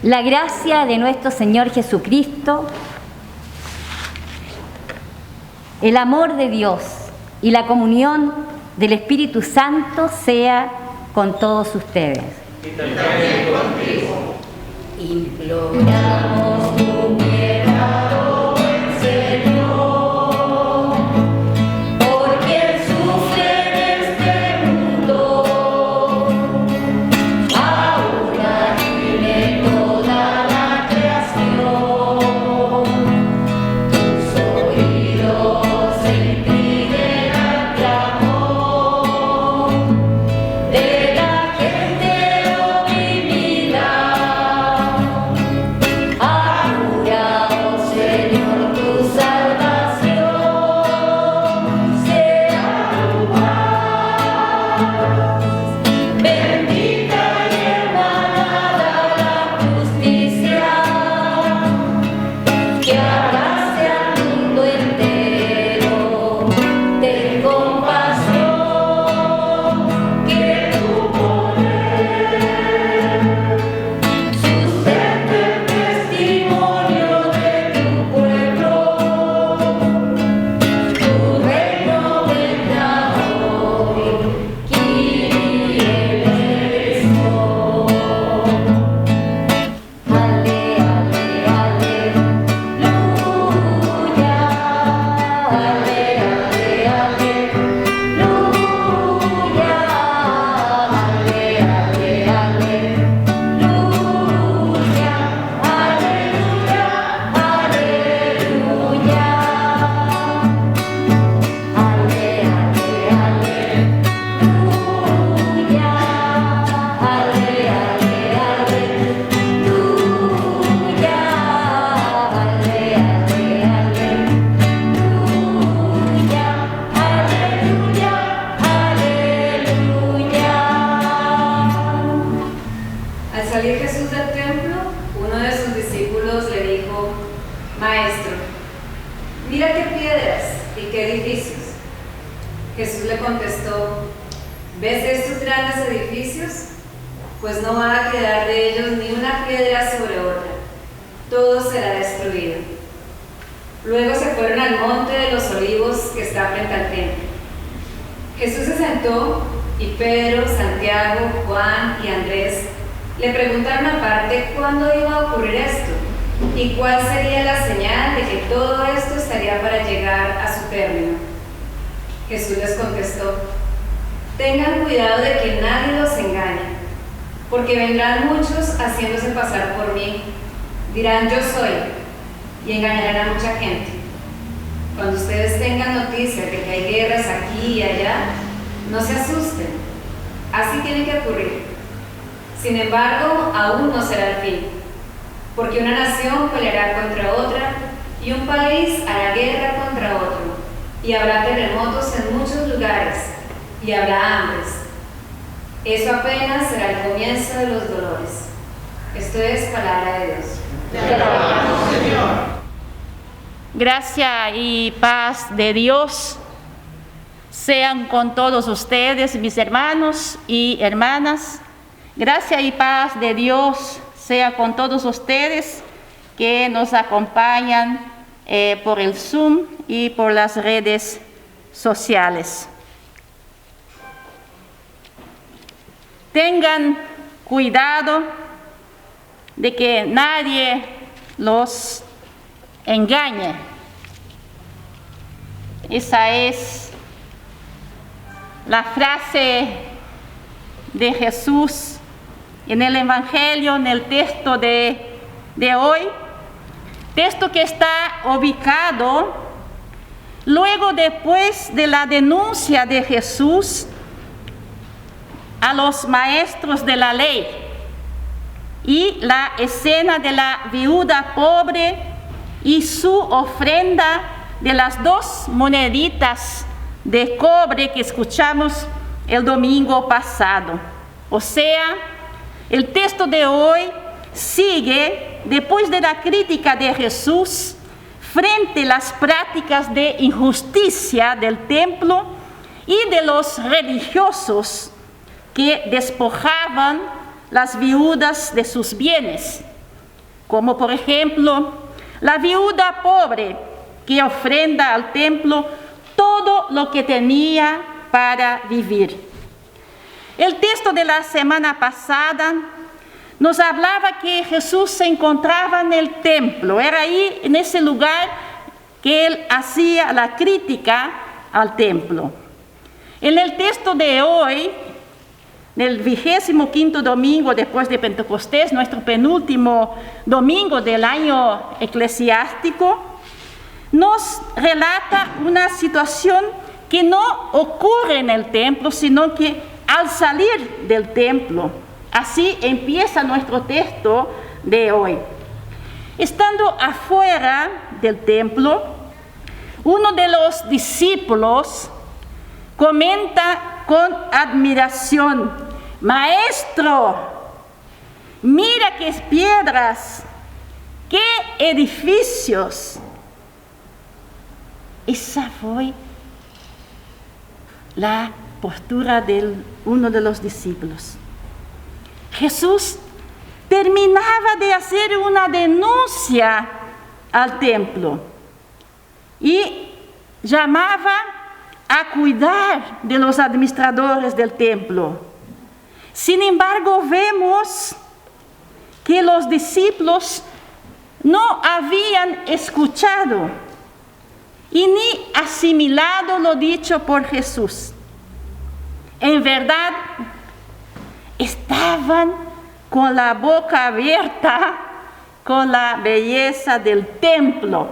La gracia de nuestro Señor Jesucristo, el amor de Dios y la comunión del Espíritu Santo sea con todos ustedes. Y también contigo. Imploramos tu piedad, oh buen Señor, por quien sufre en este mundo. Ahora tiene toda la creación. Tus oídos sentirán el amor de la gente oprimida. Ahora, oh Señor, tu salvación sea tu paz. Bendita y emanada la justicia que abrace al mundo entero. Ten compasión, que tu poder sustente el testimonio de tu pueblo. Tu reino vendrá hoy, Kyrie eleison. Ale, ale, aleluya. Ale, ale, aleluya. Ale, ale, aleluya. Aleluya, aleluya. Ale, ale, aleluya. Ale, ale, aleluya. Ale, aleluya. Aleluya, aleluya. Al salir Jesús del templo, uno de sus discípulos le dijo: Maestro, mira qué piedras y qué edificios. Jesús le contestó: ¿Ves estos grandes edificios? Pues no va a quedar de ellos ni una piedra sobre otra. Todo será destruido. Luego se fueron al monte de los olivos que está frente al templo. Jesús se sentó y Pedro, Santiago, Juan y Andrés le preguntaron aparte cuándo iba a ocurrir esto y cuál sería la señal de que todo esto estaría para llegar a su término. Jesús les contestó: Tengan cuidado de que nadie los engañe, porque vendrán muchos haciéndose pasar por mí. Dirán: Yo soy, y engañarán a mucha gente. Cuando ustedes tengan noticia de que hay guerras aquí y allá, no se asusten. Así tiene que ocurrir. Sin embargo, aún no será el fin, porque una nación peleará contra otra y un país hará guerra contra otro, y habrá terremotos en muchos lugares, y habrá hambres. Eso apenas será el comienzo de los dolores. Esto es palabra de Dios. Te alabamos, Señor. Gracia y paz de Dios sean con todos ustedes, mis hermanos y hermanas. Gracia y paz de Dios sea con todos ustedes que nos acompañan por el Zoom y por las redes sociales. Tengan cuidado de que nadie los engañe. Esa es la frase de Jesús en el Evangelio, en el texto de hoy, texto que está ubicado luego después de la denuncia de Jesús a los maestros de la ley y la escena de la viuda pobre y su ofrenda de las 2 moneditas de cobre que escuchamos el domingo pasado. O sea, el texto de hoy sigue después de la crítica de Jesús frente a las prácticas de injusticia del templo y de los religiosos que despojaban las viudas de sus bienes. como por ejemplo la viuda pobre que ofrenda al templo todo lo que tenía para vivir. El texto de la semana pasada nos hablaba que Jesús se encontraba en el templo, era ahí en ese lugar que él hacía la crítica al templo. En el texto de hoy, el 25º domingo después de Pentecostés, nuestro penúltimo domingo del año eclesiástico, nos relata una situación que no ocurre en el templo, sino que al salir del templo. Así empieza nuestro texto de hoy. Estando afuera del templo, uno de los discípulos comenta con admiración: Maestro, mira qué piedras, qué edificios. Esa fue la postura de uno de los discípulos. Jesús terminaba de hacer una denuncia al templo y llamaba a cuidar de los administradores del templo. Sin embargo, vemos que los discípulos no habían escuchado y ni asimilado lo dicho por Jesús. En verdad, estaban con la boca abierta con la belleza del templo,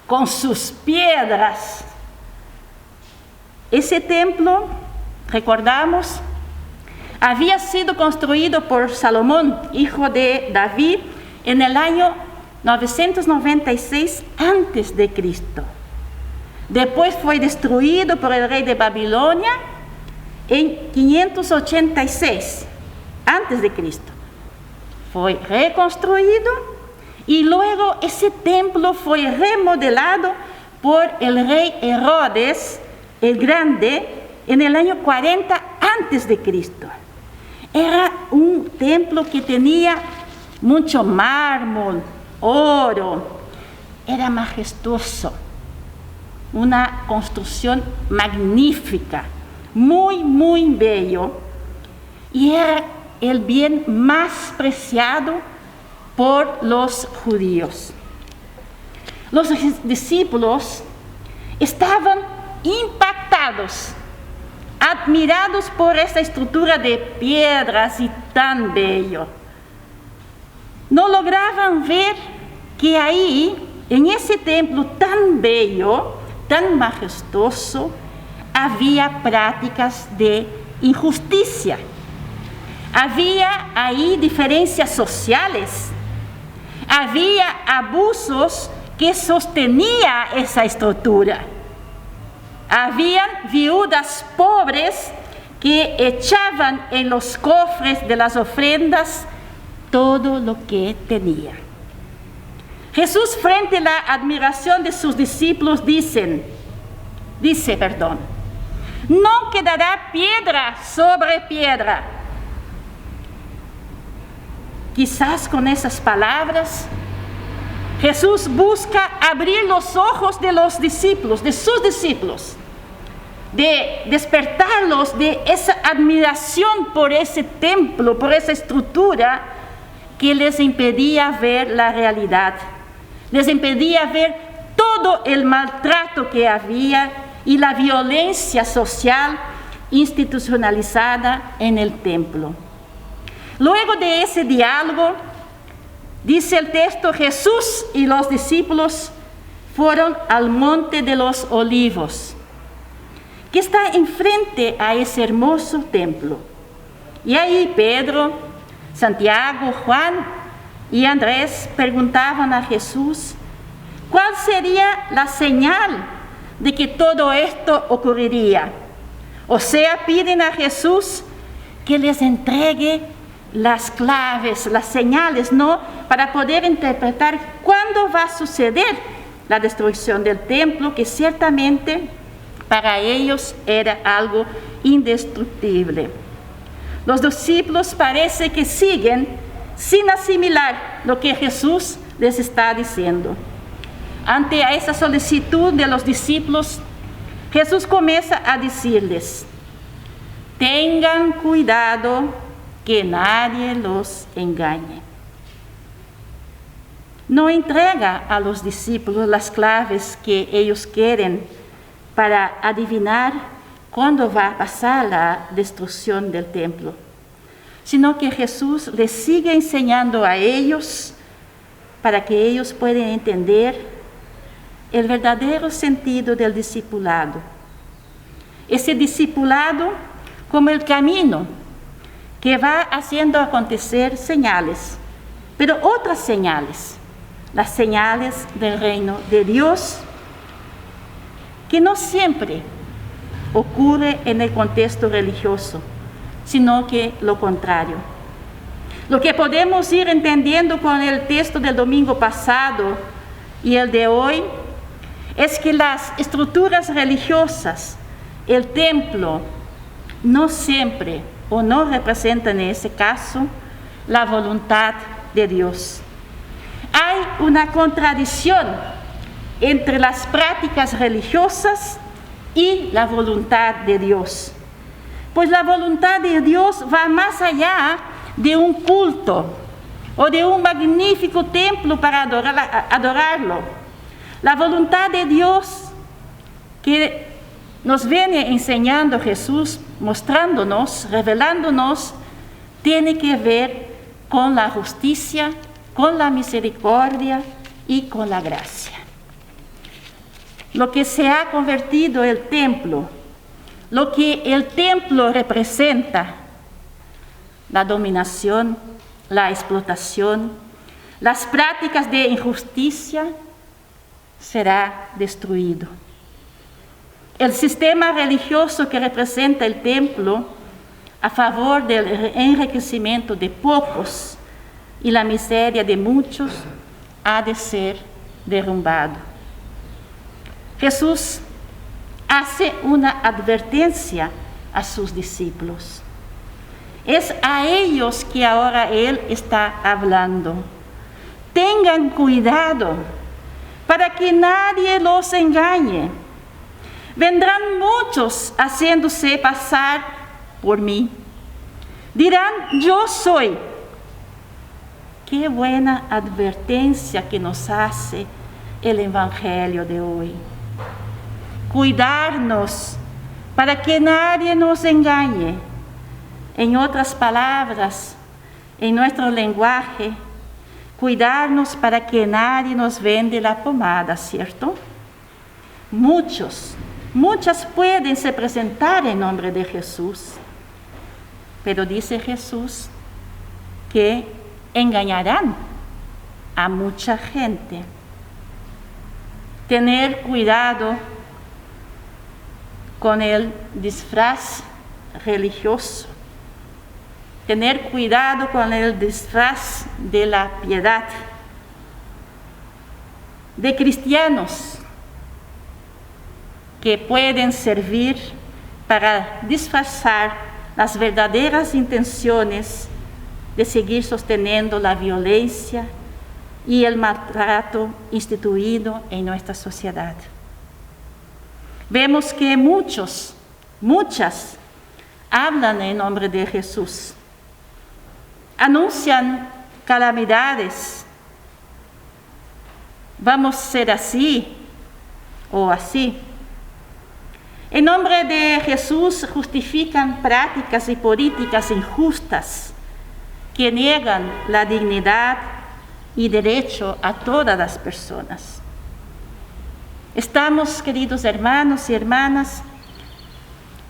con sus piedras. Ese templo, recordamos, había sido construido por Salomón, hijo de David, en el año 996 a.C. Después fue destruido por el rey de Babilonia en 586 a.C. Fue reconstruido y luego ese templo fue remodelado por el rey Herodes el Grande en el año 40 a.C. Era un templo que tenía mucho mármol, oro, era majestuoso, una construcción magnífica, muy, muy bello, y era el bien más preciado por los judíos. Los discípulos estaban impactados, admirados por esta estructura de piedras y tan bello. No lograban ver que ahí, en ese templo tan bello, tan majestuoso, había prácticas de injusticia. Había ahí diferencias sociales. Había abusos que sostenía esa estructura. Habían viudas pobres que echaban en los cofres de las ofrendas todo lo que tenía. Jesús, frente a la admiración de sus discípulos, dice, no quedará piedra sobre piedra. Quizás con esas palabras, Jesús busca abrir los ojos de los discípulos, de sus discípulos, de despertarlos de esa admiración por ese templo, por esa estructura que les impedía ver la realidad, les impedía ver todo el maltrato que había y la violencia social institucionalizada en el templo. Luego de ese diálogo, dice el texto, Jesús y los discípulos fueron al Monte de los Olivos, que está enfrente a ese hermoso templo. Y ahí Pedro, Santiago, Juan y Andrés preguntaban a Jesús cuál sería la señal de que todo esto ocurriría. O sea, piden a Jesús que les entregue las claves, las señales, ¿no? Para poder interpretar cuándo va a suceder la destrucción del templo, que ciertamente para ellos era algo indestructible. Los discípulos parece que siguen sin asimilar lo que Jesús les está diciendo. Ante esa solicitud de los discípulos, Jesús comienza a decirles: tengan cuidado que nadie los engañe. No entrega a los discípulos las claves que ellos quieren para adivinar cuándo va a pasar la destrucción del templo, sino que Jesús les sigue enseñando a ellos para que ellos puedan entender el verdadero sentido del discipulado. Ese discipulado como el camino que va haciendo acontecer señales, pero otras señales, las señales del reino de Dios, que no siempre ocurre en el contexto religioso, sino que lo contrario. Lo que podemos ir entendiendo con el texto del domingo pasado y el de hoy es que las estructuras religiosas, el templo, no siempre o no representan en ese caso la voluntad de Dios. Hay una contradicción entre las prácticas religiosas y la voluntad de Dios. Pues la voluntad de Dios va más allá de un culto o de un magnífico templo para adorarlo. La voluntad de Dios que nos viene enseñando Jesús, mostrándonos, revelándonos, tiene que ver con la justicia, con la misericordia y con la gracia. Lo que se ha convertido el templo, lo que el templo representa, la dominación, la explotación, las prácticas de injusticia, será destruido. El sistema religioso que representa el templo a favor del enriquecimiento de pocos y la miseria de muchos ha de ser derrumbado. Jesús hace una advertencia a sus discípulos. Es a ellos que ahora Él está hablando. Tengan cuidado para que nadie los engañe. Vendrán muchos haciéndose pasar por mí. Dirán, yo soy. Qué buena advertencia que nos hace el Evangelio de hoy. Cuidarnos para que nadie nos engañe. En otras palabras, en nuestro lenguaje, cuidarnos para que nadie nos vende la pomada, ¿cierto? Muchas pueden se presentar en nombre de Jesús, pero dice Jesús que engañarán a mucha gente. Tener cuidado con el disfraz religioso. Tener cuidado con el disfraz de la piedad. De cristianos que pueden servir para disfrazar las verdaderas intenciones de seguir sosteniendo la violencia y el maltrato instituido en nuestra sociedad. Vemos que muchas hablan en nombre de Jesús, anuncian calamidades, vamos a ser así o así. En nombre de Jesús justifican prácticas y políticas injustas que niegan la dignidad y derecho a todas las personas. Estamos, queridos hermanos y hermanas,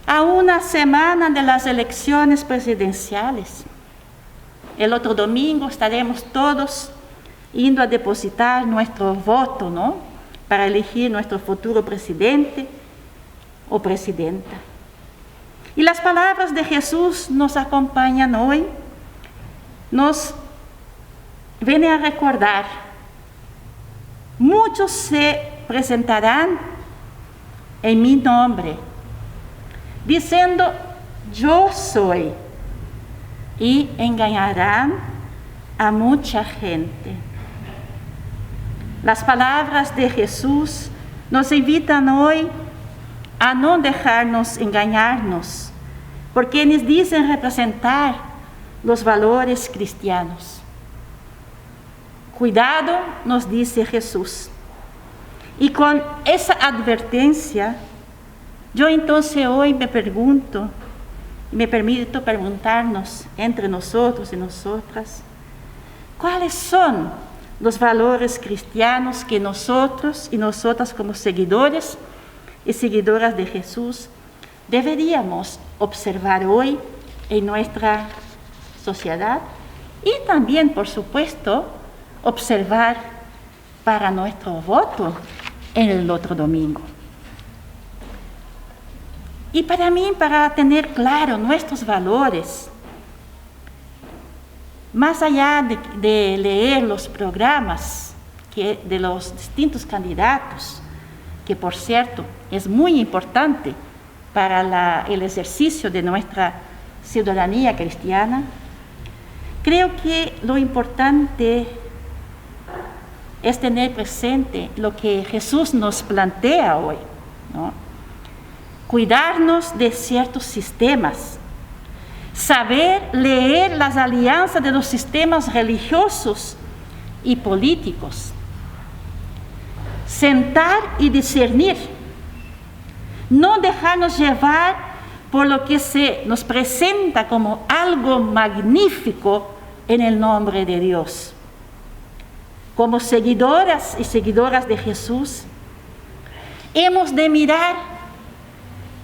a una semana de las elecciones presidenciales. El otro domingo estaremos todos yendo a depositar nuestro voto, ¿no?, para elegir nuestro futuro presidente o presidenta. Y las palabras de Jesús nos acompañan hoy, nos vienen a recordar. Muchos se presentarán en mi nombre, diciendo, yo soy, y engañarán a mucha gente. Las palabras de Jesús nos invitan hoy a no dejarnos engañarnos por quienes dicen representar los valores cristianos. Cuidado, nos dice Jesús. Y con esa advertencia, yo entonces hoy me pregunto, y me permito preguntarnos entre nosotros y nosotras, ¿cuáles son los valores cristianos que nosotros y nosotras como seguidores y seguidoras de Jesús deberíamos observar hoy en nuestra sociedad y también, por supuesto, observar para nuestro voto en el otro domingo? Y para mí, para tener claro nuestros valores, más allá de leer los programas de los distintos candidatos, que por cierto es muy importante para el ejercicio de nuestra ciudadanía cristiana, creo que lo importante es tener presente lo que Jesús nos plantea hoy, ¿no? Cuidarnos de ciertos sistemas, saber leer las alianzas de los sistemas religiosos y políticos, sentar y discernir, no dejarnos llevar por lo que se nos presenta como algo magnífico en el nombre de Dios. Como seguidoras y seguidoras de Jesús, hemos de mirar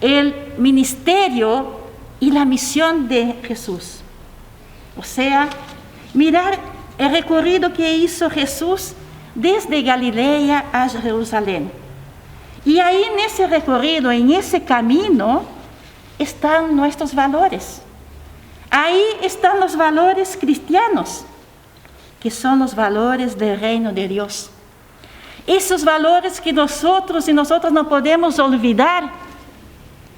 el ministerio y la misión de Jesús. O sea, mirar el recorrido que hizo Jesús desde Galilea a Jerusalén. Y ahí en ese recorrido, en ese camino, están nuestros valores. Ahí están los valores cristianos, que son los valores del reino de Dios. Esos valores que nosotros y nosotras no podemos olvidar,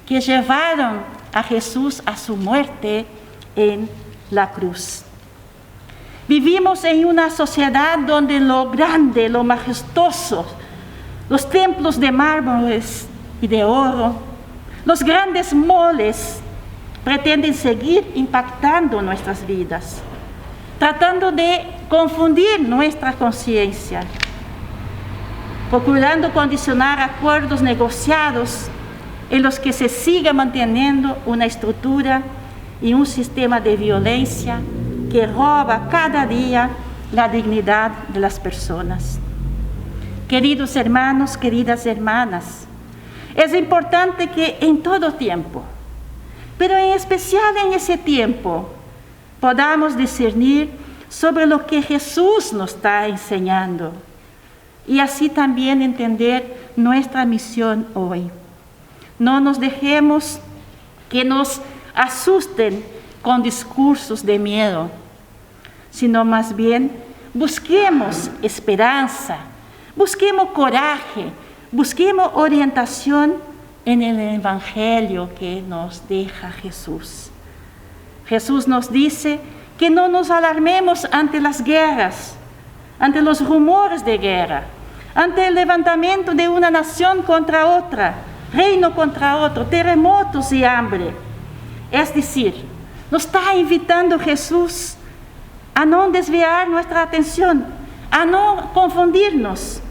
que llevaron a Jesús a su muerte en la cruz. Vivimos en una sociedad donde lo grande, lo majestuoso, los templos de mármoles y de oro, los grandes moles pretenden seguir impactando nuestras vidas, tratando de confundir nuestra conciencia, procurando condicionar acuerdos negociados en los que se siga manteniendo una estructura y un sistema de violencia que roba cada día la dignidad de las personas. Queridos hermanos, queridas hermanas, es importante que en todo tiempo, pero en especial en ese tiempo, podamos discernir sobre lo que Jesús nos está enseñando y así también entender nuestra misión hoy. No nos dejemos que nos asusten con discursos de miedo, sino más bien busquemos esperanza, busquemos coraje, busquemos orientación en el Evangelio que nos deja Jesús. Jesús nos dice que no nos alarmemos ante las guerras, ante los rumores de guerra, ante el levantamiento de una nación contra otra, reino contra otro, terremotos y hambre. Es decir, nos está invitando Jesús a no desviar nuestra atención, a no confundirnos,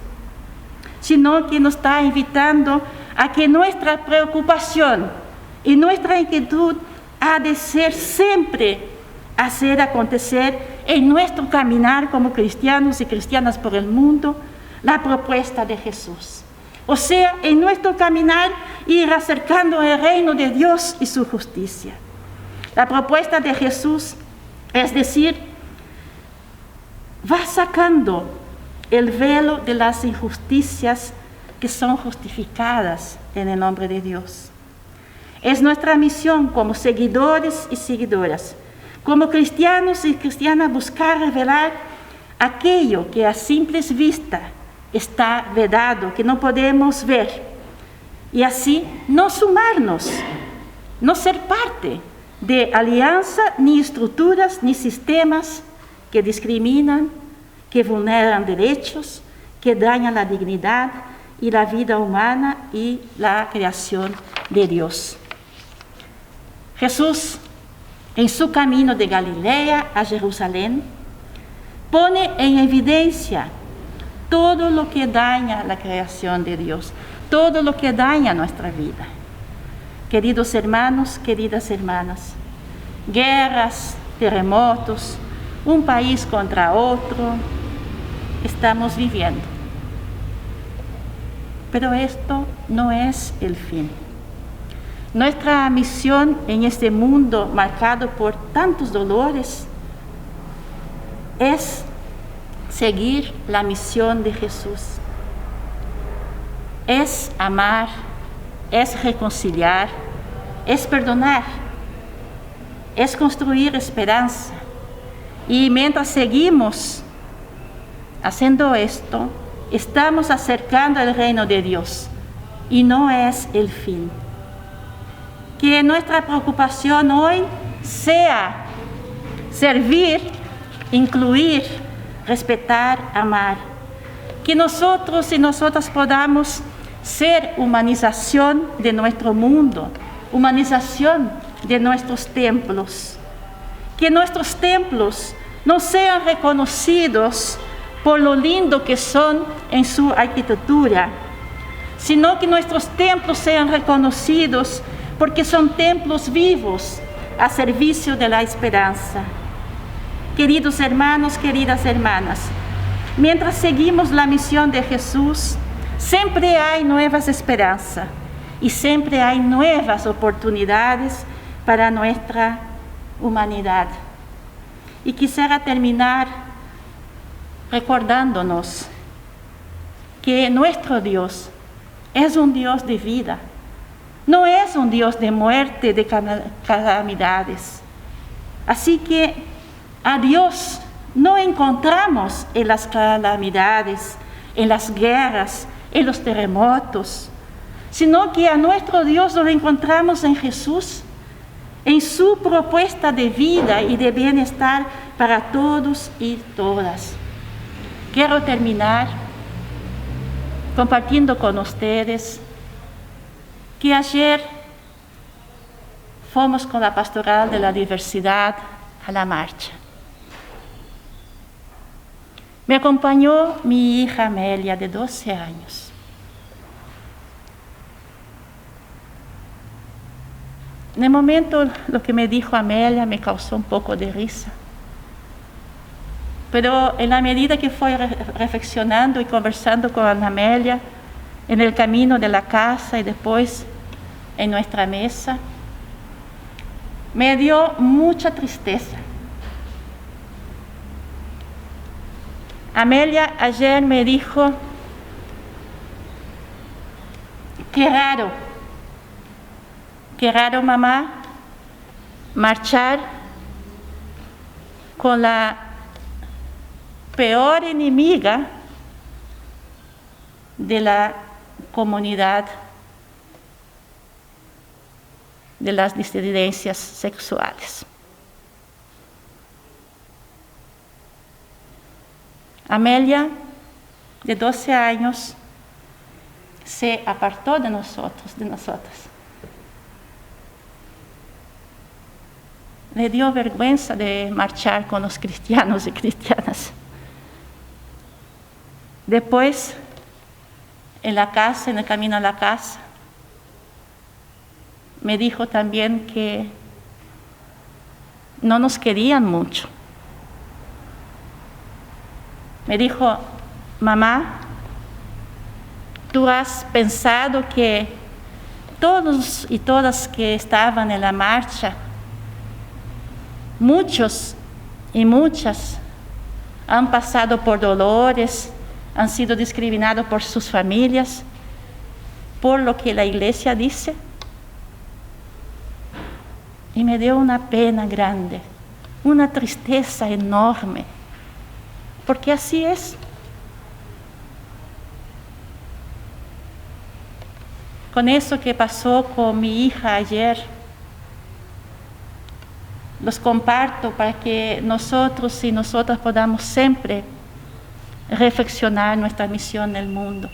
sino que nos está invitando a que nuestra preocupación y nuestra inquietud ha de ser siempre hacer acontecer en nuestro caminar como cristianos y cristianas por el mundo la propuesta de Jesús. O sea, en nuestro caminar ir acercando el reino de Dios y su justicia. La propuesta de Jesús, es decir, va sacando el velo de las injusticias que son justificadas en el nombre de Dios. Es nuestra misión como seguidores y seguidoras, como cristianos y cristianas, buscar revelar aquello que a simple vista está vedado, que no podemos ver, y así no sumarnos, no ser parte de alianza, ni estructuras, ni sistemas que discriminan, que vulneran derechos, que dañan la dignidad y la vida humana y la creación de Dios. Jesús, en su camino de Galilea a Jerusalén, pone en evidencia todo lo que daña la creación de Dios, todo lo que daña nuestra vida. Queridos hermanos, queridas hermanas, guerras, terremotos, un país contra otro, estamos viviendo. Pero esto no es el fin. Nuestra misión en este mundo marcado por tantos dolores es seguir la misión de Jesús. Es amar, es reconciliar, es perdonar, es construir esperanza. Y mientras seguimos haciendo esto, estamos acercando el reino de Dios y no es el fin. Que nuestra preocupación hoy sea servir, incluir, respetar, amar. Que nosotros y nosotras podamos ser humanización de nuestro mundo, humanización de nuestros templos. Que nuestros templos no sean reconocidos por lo lindo que son en su arquitectura, sino que nuestros templos sean reconocidos porque son templos vivos a servicio de la esperanza. Queridos hermanos, queridas hermanas, mientras seguimos la misión de Jesús, siempre hay nuevas esperanzas y siempre hay nuevas oportunidades para nuestra humanidad. Y quisiera terminar recordándonos que nuestro Dios es un Dios de vida, no es un Dios de muerte, de calamidades. Así que a Dios no encontramos en las calamidades, en las guerras, en los terremotos, sino que a nuestro Dios lo encontramos en Jesús, en su propuesta de vida y de bienestar para todos y todas. Quiero terminar compartiendo con ustedes que ayer fomos con la Pastoral de la Diversidad a la marcha. Me acompañó mi hija Amelia, de 12 años. En el momento, lo que me dijo Amelia me causó un poco de risa. Pero en la medida que fui reflexionando y conversando con Amelia, en el camino de la casa y después en nuestra mesa, me dio mucha tristeza. Amelia ayer me dijo, qué raro mamá, marchar con la peor enemiga de la comunidad de las disidencias sexuales. Amelia, de 12 años, se apartó de nosotros, de nosotras. Le dio vergüenza de marchar con los cristianos y cristianas. Después, en la casa, en el camino a la casa, me dijo también que no nos querían mucho. Me dijo, mamá, tú has pensado que todos y todas que estaban en la marcha, muchos y muchas han pasado por dolores, han sido discriminados por sus familias, por lo que la iglesia dice. Y me dio una pena grande, una tristeza enorme, porque así es. Con eso que pasó con mi hija ayer, los comparto para que nosotros y nosotras podamos siempre reflexionar nuestra misión en el mundo.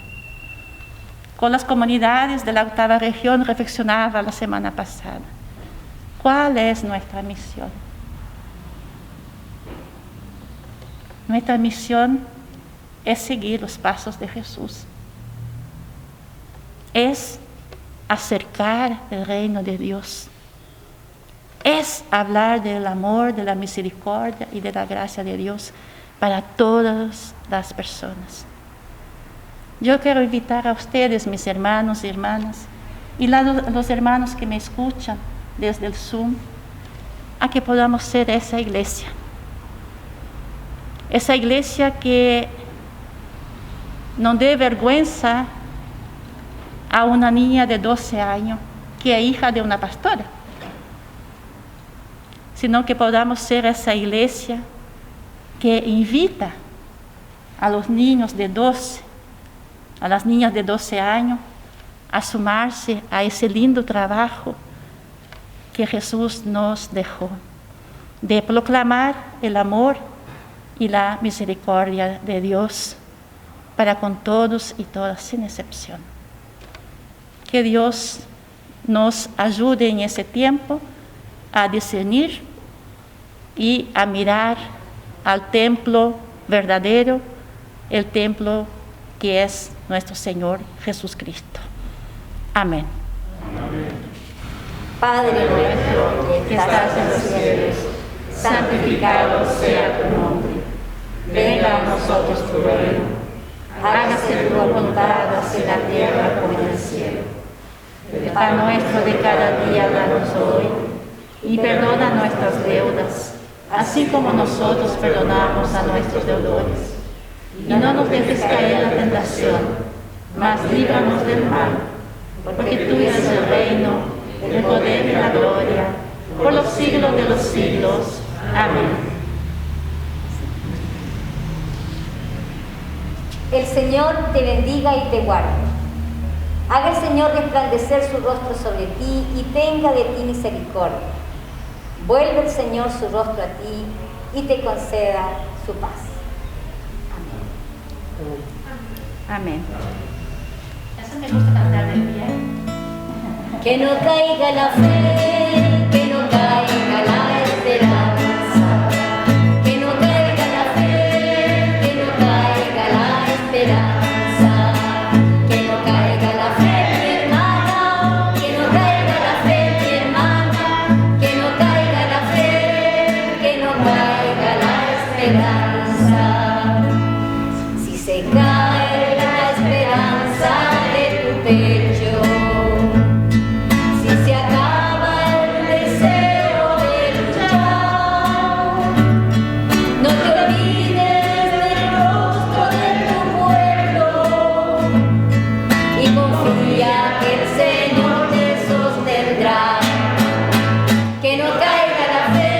Con las comunidades de la 8ª región reflexionaba la semana pasada. ¿Cuál es nuestra misión? Nuestra misión es seguir los pasos de Jesús. Es acercar el reino de Dios. Es hablar del amor, de la misericordia y de la gracia de Dios para todas las personas. Yo quiero invitar a ustedes, mis hermanos y hermanas, y los hermanos que me escuchan desde el Zoom, a que podamos ser esa iglesia. Esa iglesia que no dé vergüenza a una niña de 12 años que es hija de una pastora, sino que podamos ser esa iglesia que invita a los niños de 12, a las niñas de 12 años, a sumarse a ese lindo trabajo que Jesús nos dejó, de proclamar el amor y la misericordia de Dios para con todos y todas, sin excepción. Que Dios nos ayude en ese tiempo a discernir y a mirar al templo verdadero, el templo que es nuestro Señor Jesucristo. Amén. Padre nuestro que estás en los cielos, santificado sea tu nombre. Venga a nosotros tu reino. Hágase tu voluntad así en la tierra como en el cielo. El pan nuestro de cada día danos hoy, y perdona nuestras deudas, así como nosotros perdonamos a nuestros deudores. Y no nos dejes caer en la tentación, mas líbranos del mal, porque tuyo es el reino, el poder y la gloria, por los siglos de los siglos. Amén. El Señor te bendiga y te guarde. Haga el Señor resplandecer su rostro sobre ti y tenga de ti misericordia. Vuelve el Señor su rostro a ti y te conceda su paz. Amén. Eso me gusta cantar del pie. Que no caiga la fe, que no caiga la esperanza, que no caiga la fe, que no caiga la esperanza, que no caiga la fe, mi hermana, que no caiga la fe, mi hermana, que no caiga la fe, que no caiga la esperanza. Si se cae la esperanza de tu pecho, si se acaba el deseo de luchar, no te olvides del rostro de tu pueblo y confía que el Señor te sostendrá. Que no caiga la fe,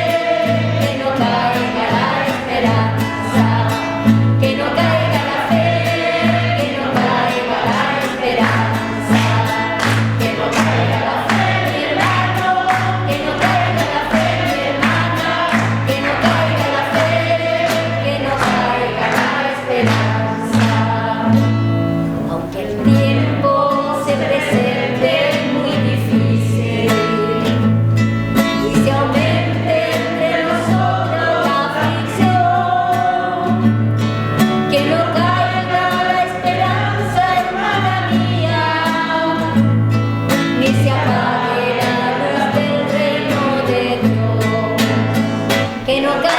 que no caiga la esperanza, que no caiga la fe, que no caiga la esperanza, que no caiga la fe, mi hermano, que no caiga la fe, mi hermana, que no caiga la fe, que no caiga la esperanza. Aunque el tiempo se presente muy difícil y se aumente entre nosotros la aflicción, que no caiga la esperanza, hermana mía, ni se apague la luz del reino de Dios. Que no caiga